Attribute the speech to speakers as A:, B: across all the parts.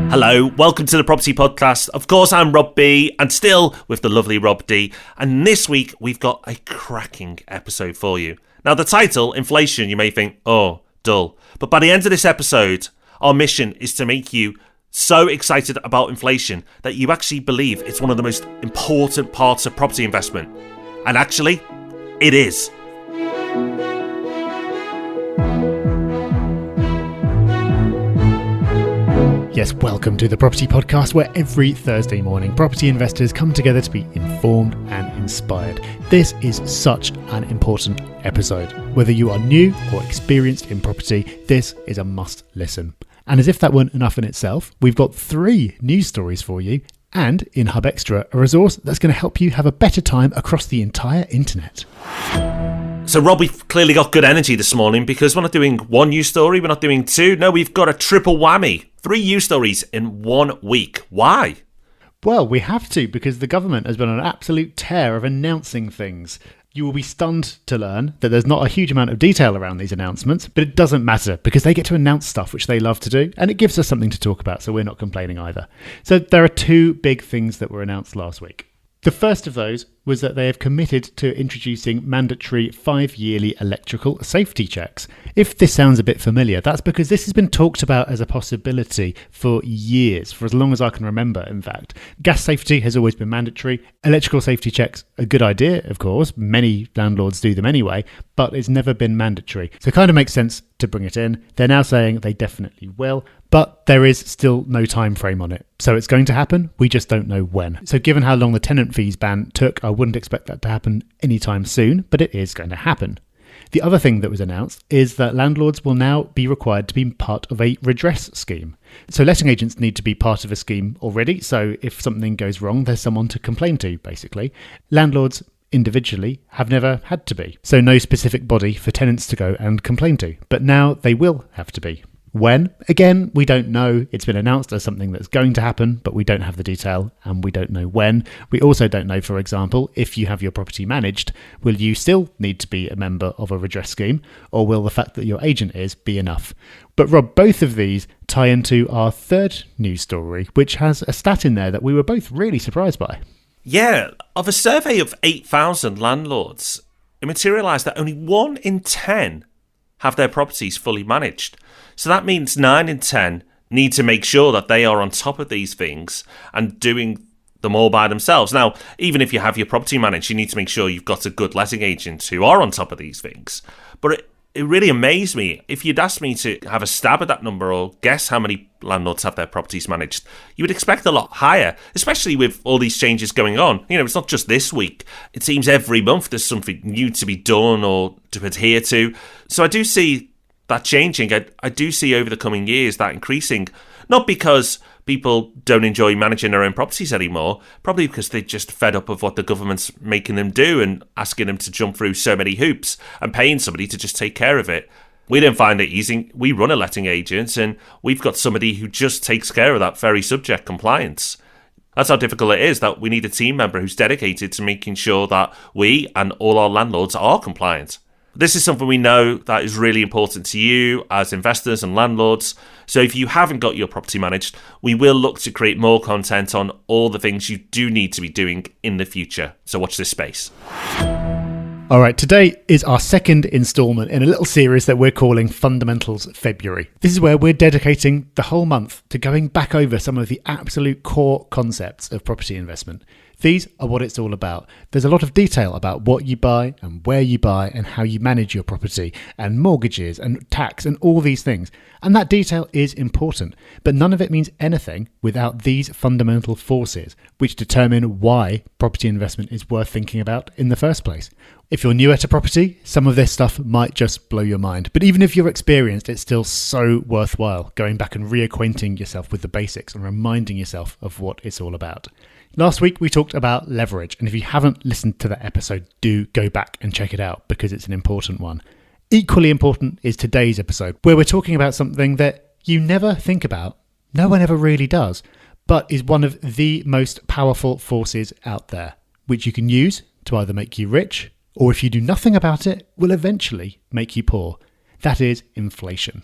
A: Hello, welcome to the Property Podcast. Of course, I'm Rob B, and still with the lovely Rob D. And this week, we've got a cracking episode for you. Now, the title, Inflation, you may think, oh, dull. But by the end of this episode, our mission is to make you so excited about inflation that you actually believe it's one of the most important parts of property investment. And actually, it is.
B: Yes, welcome to the Property Podcast, where every Thursday morning property investors come together to be informed and inspired. This is such an important episode. Whether you are new or experienced in property, this is a must listen. And as if that weren't enough in itself, we've got 3 news stories for you, and in Hub Extra, a resource that's going to help you have a better time across the entire internet.
A: So, Rob, we've clearly got good energy this morning because we're not doing one news story, we're not doing 2. No, we've got a triple whammy. 3 news stories in 1 week. Why?
B: Well, we have to, because the government has been on an absolute tear of announcing things. You will be stunned to learn that there's not a huge amount of detail around these announcements, but it doesn't matter because they get to announce stuff which they love to do, and it gives us something to talk about, so we're not complaining either. So there are 2 big things that were announced last week. The first of those was that they have committed to introducing mandatory 5-yearly electrical safety checks. If this sounds a bit familiar, that's because this has been talked about as a possibility for years, for as long as I can remember, in fact. Gas safety has always been mandatory. Electrical safety checks, a good idea, of course. Many landlords do them anyway, but it's never been mandatory. So it kind of makes sense to bring it in. They're now saying they definitely will, but there is still no time frame on it. So it's going to happen, we just don't know when. So given how long the tenant fees ban took, I wouldn't expect that to happen anytime soon, but it is going to happen. The other thing that was announced is that landlords will now be required to be part of a redress scheme. So letting agents need to be part of a scheme already, so if something goes wrong, there's someone to complain to, basically. Landlords individually have never had to be. So no specific body for tenants to go and complain to, but now they will have to be. When? Again, we don't know. It's been announced as something that's going to happen, but we don't have the detail and we don't know when. We also don't know, for example, if you have your property managed, will you still need to be a member of a redress scheme, or will the fact that your agent is be enough? But Rob, both of these tie into our third news story, which has a stat in there that we were both really surprised by.
A: Yeah, of a survey of 8,000 landlords, it materialised that only 1 in 10 have their properties fully managed. So that means 9 in 10 need to make sure that they are on top of these things and doing them all by themselves. Now, even if you have your property managed, you need to make sure you've got a good letting agent who are on top of these things. But it really amazed me. If you'd asked me to have a stab at that number or guess how many landlords have their properties managed, you would expect a lot higher, especially with all these changes going on. You know, it's not just this week. It seems every month there's something new to be done or to adhere to. So I do see that changing. I do see over the coming years that increasing, not because people don't enjoy managing their own properties anymore, probably because they're just fed up of what the government's making them do and asking them to jump through so many hoops and paying somebody to just take care of it. We don't find it easy. We run a letting agent and we've got somebody who just takes care of that very subject, compliance. That's how difficult it is, that we need a team member who's dedicated to making sure that we and all our landlords are compliant. This is something we know that is really important to you as investors and landlords. So if you haven't got your property managed, we will look to create more content on all the things you do need to be doing in the future. So watch this space.
B: All right, today is our second instalment in a little series that we're calling Fundamentals February. This is where we're dedicating the whole month to going back over some of the absolute core concepts of property investment. These are what it's all about. There's a lot of detail about what you buy and where you buy and how you manage your property and mortgages and tax and all these things. And that detail is important, but none of it means anything without these fundamental forces which determine why property investment is worth thinking about in the first place. If you're newer to property, some of this stuff might just blow your mind. But even if you're experienced, it's still so worthwhile going back and reacquainting yourself with the basics and reminding yourself of what it's all about. Last week, we talked about leverage. And if you haven't listened to that episode, do go back and check it out because it's an important one. Equally important is today's episode, where we're talking about something that you never think about. No one ever really does, but is one of the most powerful forces out there, which you can use to either make you rich or if you do nothing about it, will eventually make you poor. That is inflation.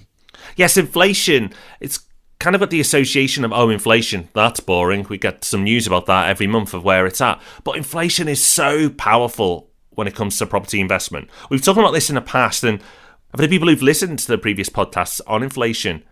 A: Yes, inflation. It's kind of got the association of, inflation, that's boring. We get some news about that every month of where it's at. But inflation is so powerful when it comes to property investment. We've talked about this in the past, and for the people who've listened to the previous podcasts on inflation,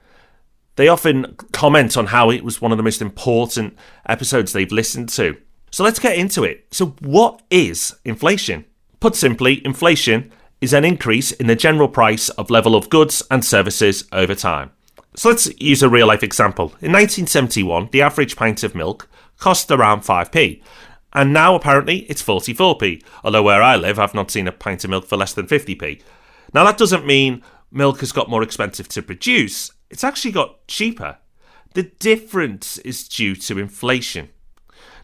A: they often comment on how it was one of the most important episodes they've listened to. So let's get into it. So what is inflation? Put simply, inflation is an increase in the general price of level of goods and services over time. So let's use a real life example. In 1971, the average pint of milk cost around 5p. And now apparently it's 44p. Although where I live, I've not seen a pint of milk for less than 50p. Now that doesn't mean milk has got more expensive to produce. It's actually got cheaper. The difference is due to inflation.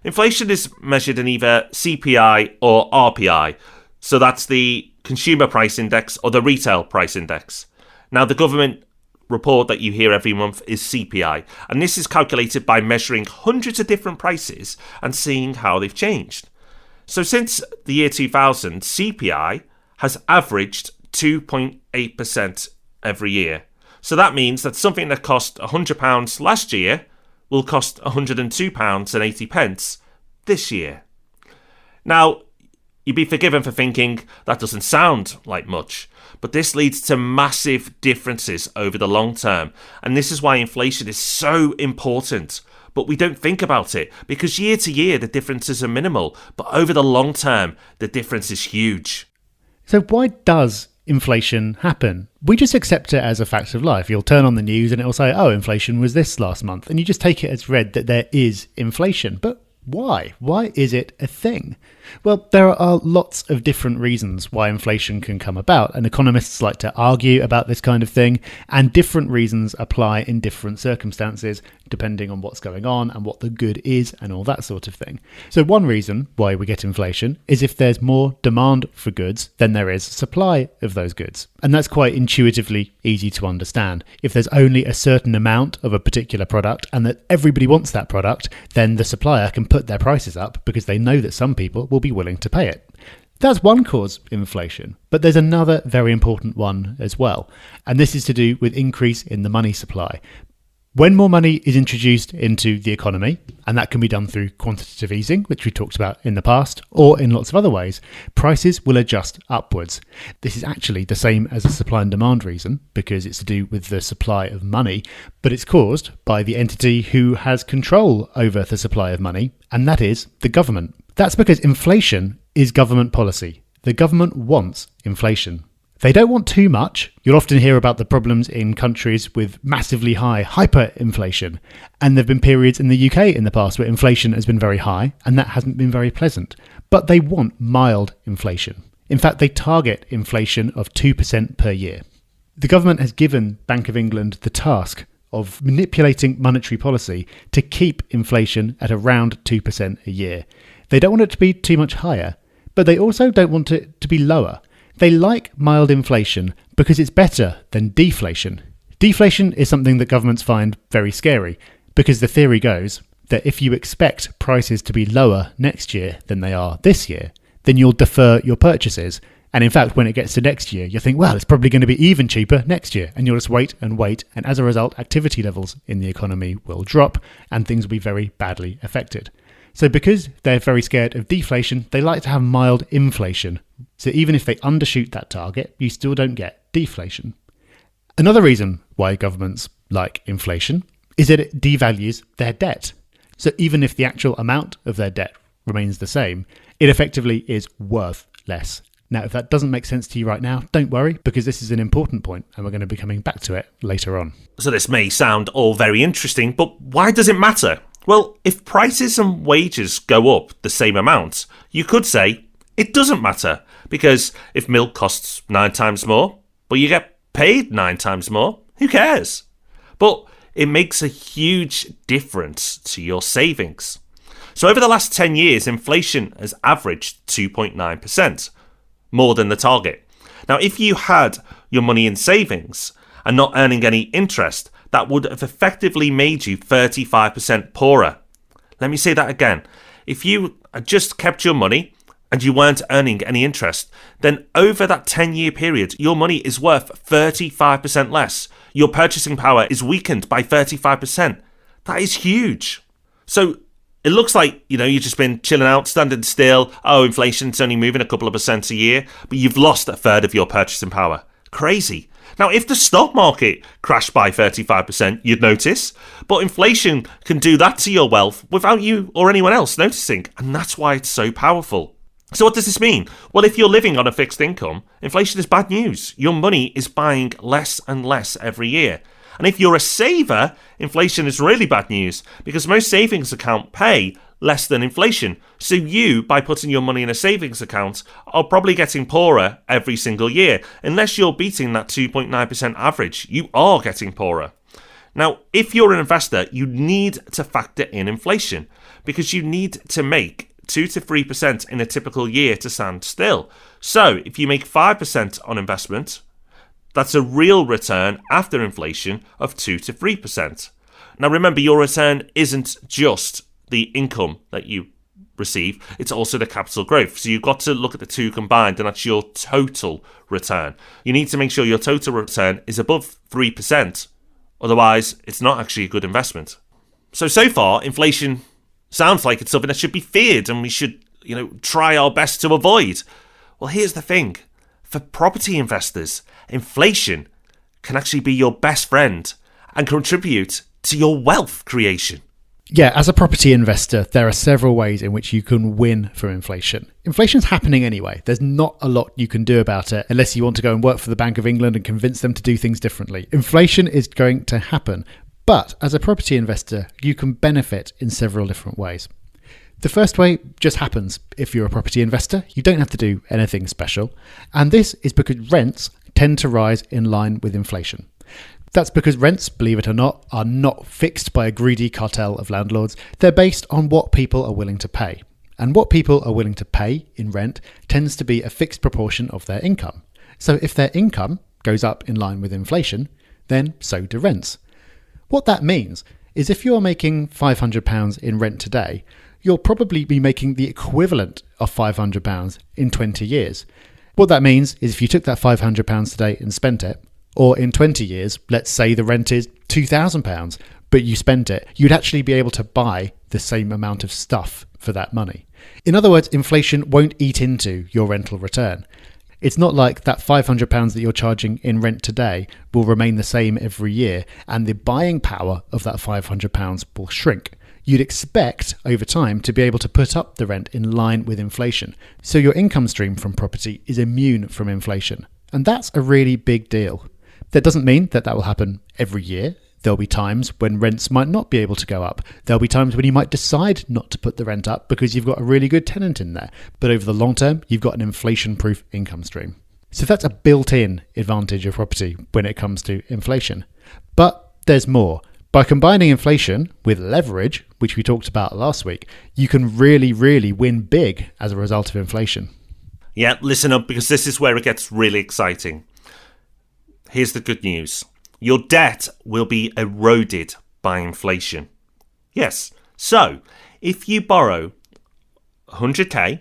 A: Inflation is measured in either CPI or RPI. So that's the Consumer Price Index or the Retail Price Index. Now, the government report that you hear every month is CPI, and this is calculated by measuring hundreds of different prices and seeing how they've changed. So since the year 2000, CPI has averaged 2.8% every year. So that means that something that cost £100 last year will cost £102.80 this year. Now, you'd be forgiven for thinking that doesn't sound like much, but this leads to massive differences over the long term, and this is why inflation is so important. But we don't think about it, because year to year the differences are minimal, but over the long term the difference is huge.
B: So why does inflation happen? We just accept it as a fact of life. You'll turn on the news and it'll say, inflation was this last month, and you just take it as read that there is inflation. But why? Why is it a thing? Well, there are lots of different reasons why inflation can come about, and economists like to argue about this kind of thing, and different reasons apply in different circumstances, depending on what's going on and what the good is and all that sort of thing. So one reason why we get inflation is if there's more demand for goods than there is supply of those goods. And that's quite intuitively easy to understand. If there's only a certain amount of a particular product and that everybody wants that product, then the supplier can put their prices up because they know that some people will be willing to pay it. That's one cause of inflation, but there's another very important one as well, and this is to do with increase in the money supply. When more money is introduced into the economy, and that can be done through quantitative easing, which we talked about in the past, or in lots of other ways, prices will adjust upwards. This is actually the same as a supply and demand reason, because it's to do with the supply of money, but it's caused by the entity who has control over the supply of money, and that is the government. That's because inflation is government policy. The government wants inflation. They don't want too much. You'll often hear about the problems in countries with massively high hyperinflation. And there have been periods in the UK in the past where inflation has been very high, and that hasn't been very pleasant. But they want mild inflation. In fact, they target inflation of 2% per year. The government has given Bank of England the task of manipulating monetary policy to keep inflation at around 2% a year. They don't want it to be too much higher, but they also don't want it to be lower. They like mild inflation because it's better than deflation. Deflation is something that governments find very scary, because the theory goes that if you expect prices to be lower next year than they are this year, then you'll defer your purchases. And in fact, when it gets to next year, you think, well, it's probably going to be even cheaper next year. And you'll just wait. And as a result, activity levels in the economy will drop and things will be very badly affected. So because they're very scared of deflation, they like to have mild inflation. So even if they undershoot that target, you still don't get deflation. Another reason why governments like inflation is that it devalues their debt. So even if the actual amount of their debt remains the same, it effectively is worth less. Now, if that doesn't make sense to you right now, don't worry, because this is an important point and we're going to be coming back to it later on.
A: So this may sound all very interesting, but why does it matter? Well, if prices and wages go up the same amount, you could say it doesn't matter, because if milk costs 9 times more, but you get paid 9 times more, who cares? But it makes a huge difference to your savings. So over the last 10 years, inflation has averaged 2.9%, more than the target. Now, if you had your money in savings and not earning any interest, that would have effectively made you 35% poorer. Let me say that again. If you had just kept your money and you weren't earning any interest, then over that 10-year period, your money is worth 35% less. your purchasing power is weakened by 35%. That is huge. So it looks like, you've just been chilling out, standing still. Oh, inflation's only moving a couple of percent a year, but you've lost a third of your purchasing power. Crazy. Now, if the stock market crashed by 35%, you'd notice. But inflation can do that to your wealth without you or anyone else noticing. And that's why it's so powerful. So what does this mean? Well, if you're living on a fixed income, inflation is bad news. Your money is buying less and less every year. And if you're a saver, inflation is really bad news because most savings accounts pay less than inflation. So you, by putting your money in a savings account, are probably getting poorer every single year. Unless you're beating that 2.9% average, you are getting poorer. Now, if you're an investor, you need to factor in inflation because you need to make 2 to 3% in a typical year to stand still. So if you make 5% on investment, that's a real return after inflation of 2 to 3%. Now remember, your return isn't just the income that you receive, it's also the capital growth. So you've got to look at the two combined, and that's your total return. You need to make sure your total return is above 3%. Otherwise, it's not actually a good investment. So far, inflation sounds like it's something that should be feared and we should, try our best to avoid. Well, here's the thing. For property investors, inflation can actually be your best friend and contribute to your wealth creation.
B: Yeah, as a property investor, there are several ways in which you can win from inflation. Inflation's happening anyway. There's not a lot you can do about it unless you want to go and work for the Bank of England and convince them to do things differently. Inflation is going to happen. But as a property investor, you can benefit in several different ways. The first way just happens if you're a property investor. You don't have to do anything special. And this is because rents tend to rise in line with inflation. That's because rents, believe it or not, are not fixed by a greedy cartel of landlords. They're based on what people are willing to pay. And what people are willing to pay in rent tends to be a fixed proportion of their income. So if their income goes up in line with inflation, then so do rents. What that means is if you're making £500 in rent today, you'll probably be making the equivalent of £500 in 20 years. What that means is if you took that £500 today and spent it, or in 20 years, let's say the rent is £2,000, but you spent it, you'd actually be able to buy the same amount of stuff for that money. In other words, inflation won't eat into your rental return. It's not like that £500 that you're charging in rent today will remain the same every year and the buying power of that £500 will shrink. You'd expect over time to be able to put up the rent in line with inflation. So your income stream from property is immune from inflation. And that's a really big deal. That doesn't mean that will happen every year. There'll be times when rents might not be able to go up. There'll be times when you might decide not to put the rent up because you've got a really good tenant in there. But over the long term, you've got an inflation-proof income stream. So that's a built-in advantage of property when it comes to inflation. But there's more. By combining inflation with leverage, which we talked about last week, you can really, really win big as a result of inflation.
A: Yeah, listen up because this is where it gets really exciting. Here's the good news. Your debt will be eroded by inflation. Yes, so if you borrow 100k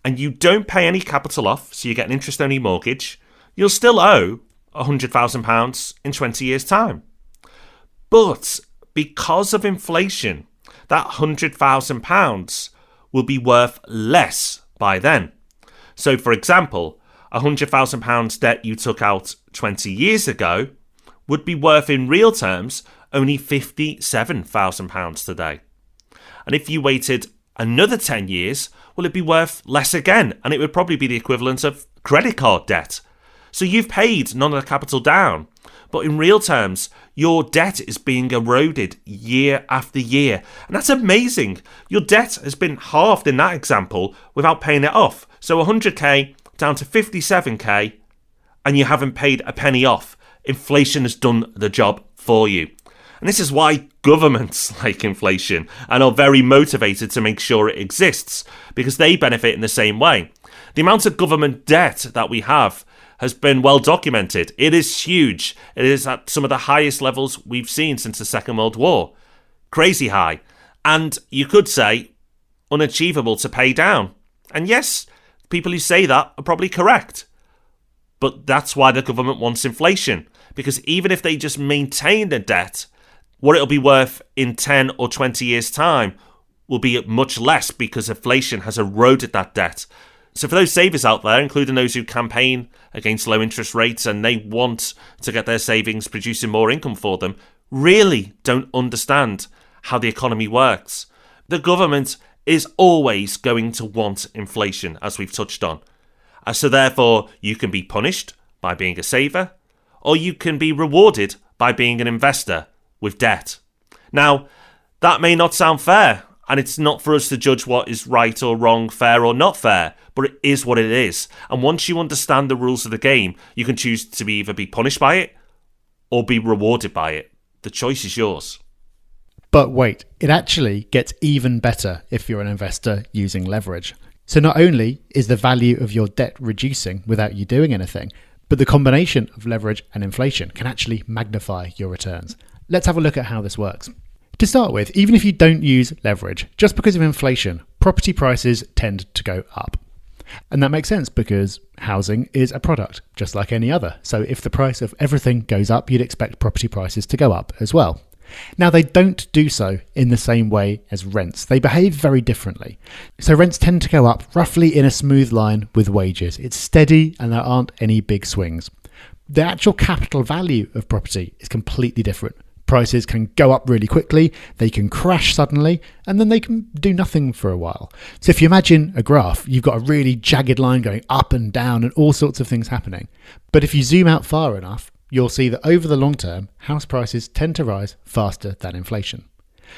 A: and you don't pay any capital off, so you get an interest-only mortgage, you'll still owe £100,000 in 20 years' time. But because of inflation, that £100,000 will be worth less by then. So, for example, £100,000 debt you took out 20 years ago would be worth in real terms only £57,000 today. And if you waited another 10 years, well, it'd be worth less again, and it would probably be the equivalent of credit card debt. So you've paid none of the capital down, but in real terms, your debt is being eroded year after year. And that's amazing. Your debt has been halved in that example without paying it off. So 100k down to 57k, and you haven't paid a penny off. Inflation has done the job for you. And this is why governments like inflation and are very motivated to make sure it exists, because they benefit in the same way. The amount of government debt that we have has been well documented. It is huge. It is at some of the highest levels we've seen since the Second World War. Crazy high. And you could say unachievable to pay down. And yes, people who say that are probably correct. But that's why the government wants inflation, because even if they just maintain the debt, what it'll be worth in 10 or 20 years' time will be much less because inflation has eroded that debt. So for those savers out there, including those who campaign against low interest rates and they want to get their savings producing more income for them, really don't understand how the economy works. The government is always going to want inflation, as we've touched on. So therefore, you can be punished by being a saver, or you can be rewarded by being an investor with debt. Now, that may not sound fair, and it's not for us to judge what is right or wrong, fair or not fair, but it is what it is. And once you understand the rules of the game, you can choose to either be punished by it or be rewarded by it. The choice is yours.
B: But wait, it actually gets even better if you're an investor using leverage. So not only is the value of your debt reducing without you doing anything, but the combination of leverage and inflation can actually magnify your returns. Let's have a look at how this works. To start with, even if you don't use leverage, just because of inflation, property prices tend to go up. And that makes sense because housing is a product, just like any other. So if the price of everything goes up, you'd expect property prices to go up as well. Now, they don't do so in the same way as rents. They behave very differently. So rents tend to go up roughly in a smooth line with wages. It's steady and there aren't any big swings. The actual capital value of property is completely different. Prices can go up really quickly, they can crash suddenly, and then they can do nothing for a while. So if you imagine a graph, you've got a really jagged line going up and down and all sorts of things happening. But if you zoom out far enough, you'll see that over the long term, house prices tend to rise faster than inflation.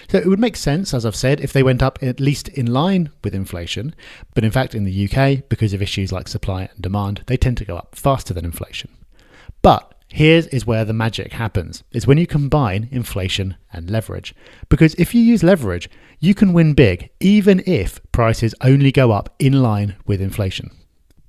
B: So it would make sense, as I've said, if they went up at least in line with inflation. But in fact, in the UK, because of issues like supply and demand, they tend to go up faster than inflation. But here is where the magic happens, is when you combine inflation and leverage. Because if you use leverage, you can win big, even if prices only go up in line with inflation.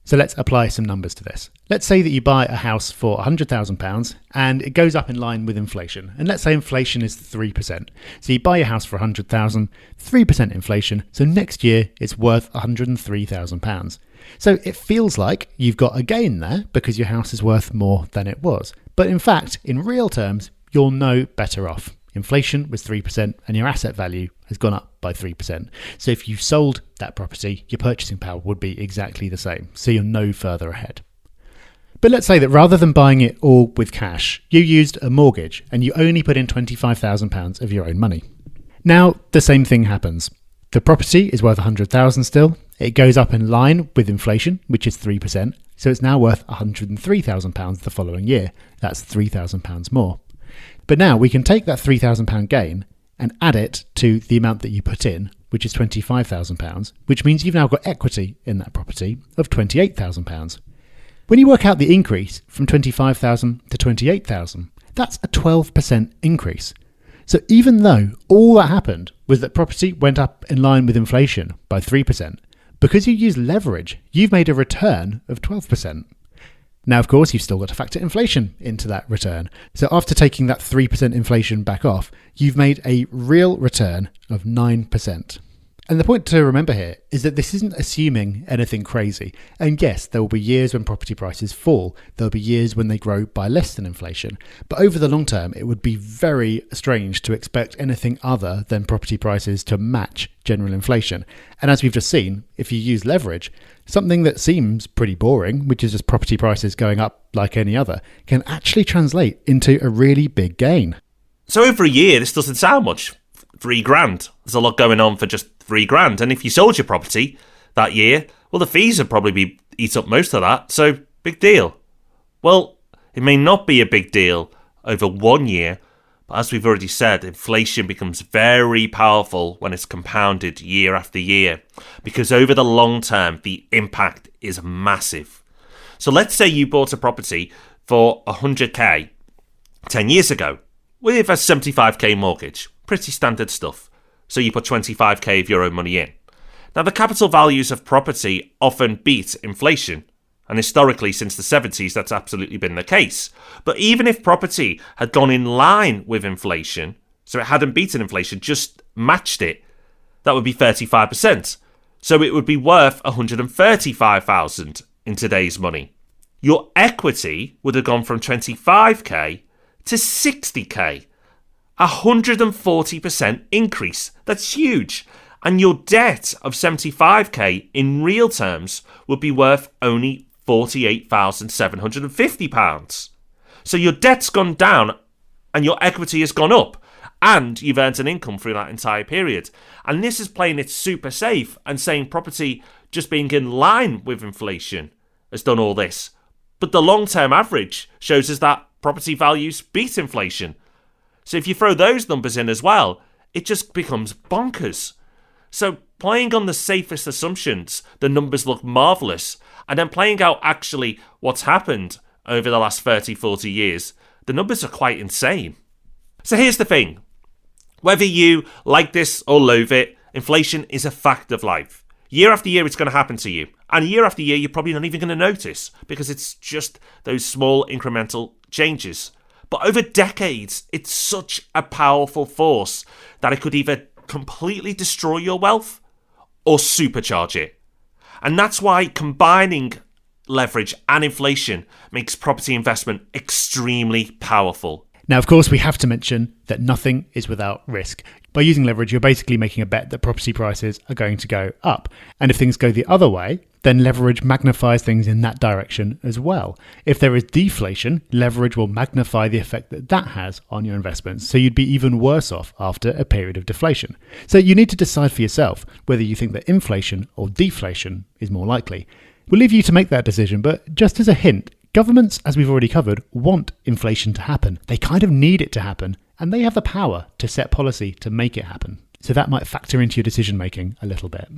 B: So let's apply some numbers to this. Let's say that you buy a house for £100,000 and it goes up in line with inflation. And let's say inflation is 3%. So you buy your house for £100,000, 3% inflation. So next year it's worth £103,000. So it feels like you've got a gain there because your house is worth more than it was. But in fact, in real terms, you're no better off. Inflation was 3% and your asset value has gone up by 3%. So if you sold that property, your purchasing power would be exactly the same. So you're no further ahead. But let's say that rather than buying it all with cash, you used a mortgage and you only put in £25,000 of your own money. Now, the same thing happens. The property is worth £100,000 still. It goes up in line with inflation, which is 3%. So it's now worth £103,000 the following year. That's £3,000 more. But now we can take that £3,000 gain and add it to the amount that you put in, which is £25,000, which means you've now got equity in that property of £28,000. When you work out the increase from £25,000 to £28,000, that's a 12% increase. So even though all that happened was that property went up in line with inflation by 3%, because you use leverage, you've made a return of 12%. Now, of course, you've still got to factor inflation into that return. So after taking that 3% inflation back off, you've made a real return of 9%. And the point to remember here is that this isn't assuming anything crazy. And yes, there will be years when property prices fall. There'll be years when they grow by less than inflation. But over the long term, it would be very strange to expect anything other than property prices to match general inflation. And as we've just seen, if you use leverage, something that seems pretty boring, which is just property prices going up like any other, can actually translate into a really big gain.
A: So over a year, this doesn't sound much. £3,000. There's a lot going on for just £3,000. And if you sold your property that year, well, the fees would probably eat up most of that. So big deal. Well, it may not be a big deal over 1 year, but as we've already said, inflation becomes very powerful when it's compounded year after year, because over the long term, the impact is massive. So let's say you bought a property for 100k 10 years ago with a 75k mortgage. Pretty standard stuff. So you put 25k of your own money in. Now, the capital values of property often beat inflation. And historically, since the 70s, that's absolutely been the case. But even if property had gone in line with inflation, so it hadn't beaten inflation, just matched it, that would be 35%. So it would be worth 135,000 in today's money. your equity would have gone from 25k to 60k. 140% increase. That's huge. And your debt of 75k in real terms would be worth only £48,750. So your debt's gone down and your equity has gone up, and you've earned an income through that entire period. And this is playing it super safe and saying property just being in line with inflation has done all this. But the long-term average shows us that property values beat inflation. So if you throw those numbers in as well, it just becomes bonkers. So playing on the safest assumptions, the numbers look marvellous. And then playing out actually what's happened over the last 30, 40 years, the numbers are quite insane. So here's the thing. Whether you like this or loathe it, inflation is a fact of life. Year after year, it's going to happen to you. And year after year, you're probably not even going to notice because it's just those small incremental changes. But over decades, it's such a powerful force that it could either completely destroy your wealth or supercharge it. And that's why combining leverage and inflation makes property investment extremely powerful.
B: Now, of course, we have to mention that nothing is without risk. By using leverage, you're basically making a bet that property prices are going to go up. And if things go the other way, then leverage magnifies things in that direction as well. If there is deflation, leverage will magnify the effect that that has on your investments. So you'd be even worse off after a period of deflation. So you need to decide for yourself whether you think that inflation or deflation is more likely. We'll leave you to make that decision, but just as a hint, governments, as we've already covered, want inflation to happen. They kind of need it to happen, and they have the power to set policy to make it happen. So that might factor into your decision making a little bit.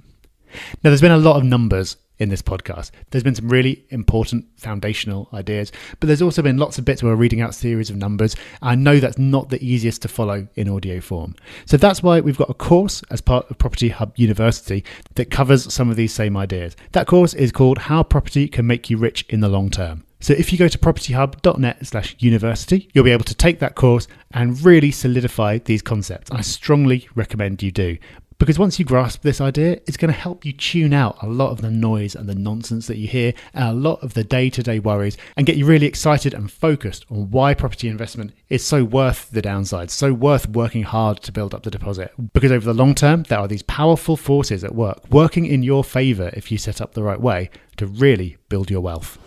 B: Now, there's been a lot of numbers in this podcast. There's been some really important foundational ideas, but there's also been lots of bits where we're reading out series of numbers. I know that's not the easiest to follow in audio form. So that's why we've got a course as part of Property Hub University that covers some of these same ideas. That course is called How Property Can Make You Rich in the Long Term. So if you go to propertyhub.net/university, you'll be able to take that course and really solidify these concepts. I strongly recommend you do. Because once you grasp this idea, it's going to help you tune out a lot of the noise and the nonsense that you hear and a lot of the day-to-day worries and get you really excited and focused on why property investment is so worth the downside, so worth working hard to build up the deposit. Because over the long term, there are these powerful forces at work, working in your favour if you set up the right way to really build your wealth.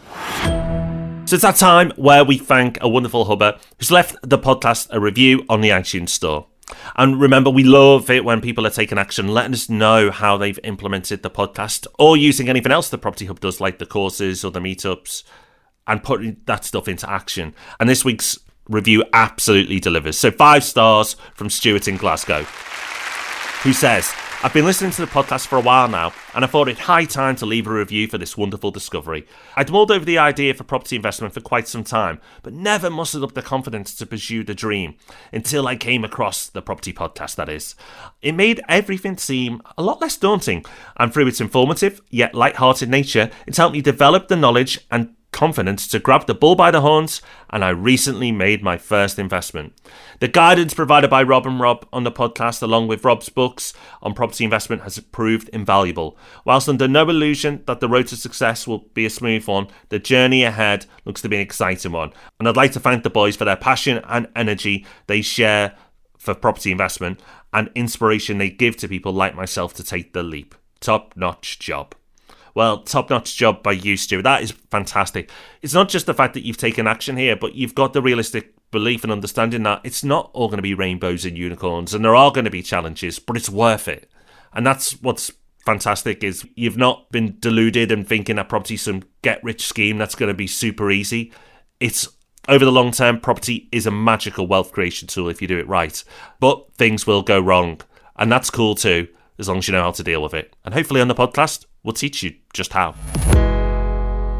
A: So it's that time where we thank a wonderful hubber who's left the podcast a review on the iTunes store. And remember, we love it when people are taking action, letting us know how they've implemented the podcast or using anything else the Property Hub does, like the courses or the meetups, and putting that stuff into action. And this week's review absolutely delivers. So 5 stars from Stuart in Glasgow, who says, I've been listening to the podcast for a while now, and I thought it high time to leave a review for this wonderful discovery. I'd mulled over the idea for property investment for quite some time, but never mustered up the confidence to pursue the dream until I came across the property podcast, that is. It made everything seem a lot less daunting, and through its informative yet light-hearted nature, it's helped me develop the knowledge and confidence to grab the bull by the horns, and I recently made my first investment. The guidance provided by Rob and Rob on the podcast, along with Rob's books on property investment, has proved invaluable. Whilst under no illusion that the road to success will be a smooth one, the journey ahead looks to be an exciting one. And I'd like to thank the boys for their passion and energy they share for property investment and inspiration they give to people like myself to take the leap. Top-notch job. Well, top-notch job by you, Stuart. That is fantastic. It's not just the fact that you've taken action here, but you've got the realistic belief and understanding that it's not all going to be rainbows and unicorns, and there are going to be challenges, but it's worth it. And that's what's fantastic, is you've not been deluded and thinking that property's some get-rich scheme that's going to be super easy. It's, over the long term, property is a magical wealth creation tool if you do it right. But things will go wrong, and that's cool too, as long as you know how to deal with it. And hopefully on the podcast, we'll teach you just how.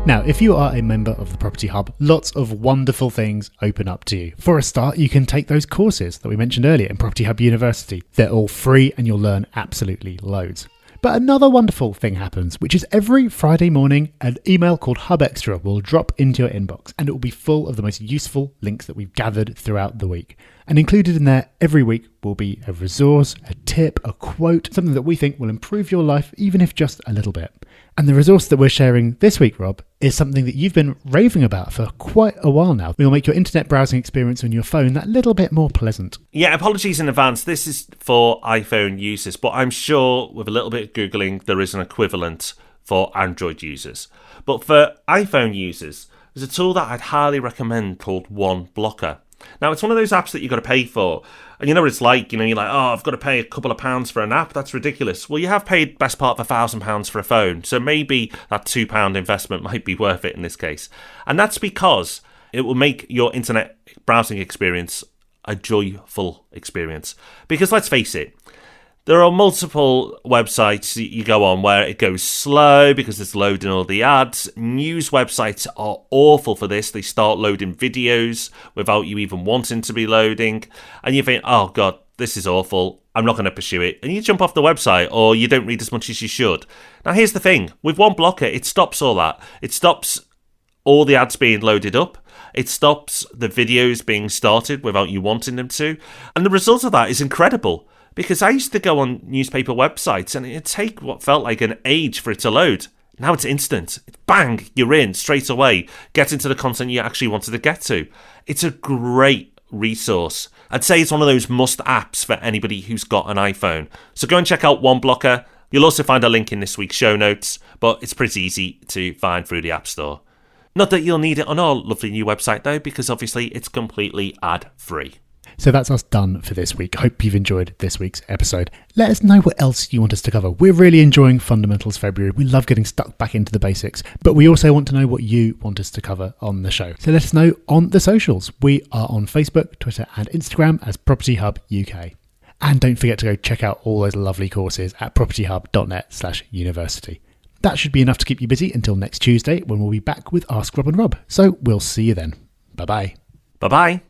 B: Now, if you are a member of the Property Hub, lots of wonderful things open up to you. For a start, you can take those courses that we mentioned earlier in Property Hub University. They're all free and you'll learn absolutely loads. But another wonderful thing happens, which is every Friday morning, an email called Hub Extra will drop into your inbox, and it will be full of the most useful links that we've gathered throughout the week. And included in there every week will be a resource, a tip, a quote, something that we think will improve your life, even if just a little bit. And the resource that we're sharing this week, Rob, is something that you've been raving about for quite a while now. We'll make your internet browsing experience on your phone that little bit more pleasant.
A: Yeah, apologies in advance. This is for iPhone users, but I'm sure with a little bit of Googling, there is an equivalent for Android users. But for iPhone users, there's a tool that I'd highly recommend called OneBlocker. Now, it's one of those apps that you've got to pay for. And you know what it's like, you're like, oh, I've got to pay a couple of pounds for an app. That's ridiculous. Well, you have paid best part of £1,000 for a phone. So maybe that £2 investment might be worth it in this case. And that's because it will make your internet browsing experience a joyful experience. Because let's face it, there are multiple websites that you go on where it goes slow because it's loading all the ads. News websites are awful for this. They start loading videos without you even wanting to be loading. And you think, oh God, this is awful. I'm not going to pursue it. And you jump off the website or you don't read as much as you should. Now here's the thing. With OneBlocker, it stops all that. It stops all the ads being loaded up. It stops the videos being started without you wanting them to. And the result of that is incredible. Because I used to go on newspaper websites and it'd take what felt like an age for it to load. Now it's instant. Bang, you're in straight away. Get into the content you actually wanted to get to. It's a great resource. I'd say it's one of those must apps for anybody who's got an iPhone. So go and check out OneBlocker. You'll also find a link in this week's show notes, but it's pretty easy to find through the App Store. Not that you'll need it on our lovely new website though, because obviously it's completely ad-free.
B: So that's us done for this week. Hope you've enjoyed this week's episode. Let us know what else you want us to cover. We're really enjoying Fundamentals February. We love getting stuck back into the basics, but we also want to know what you want us to cover on the show. So let us know on the socials. We are on Facebook, Twitter and Instagram as Property Hub UK. And don't forget to go check out all those lovely courses at propertyhub.net/university. That should be enough to keep you busy until next Tuesday when we'll be back with Ask Rob and Rob. So we'll see you then. Bye-bye.
A: Bye-bye.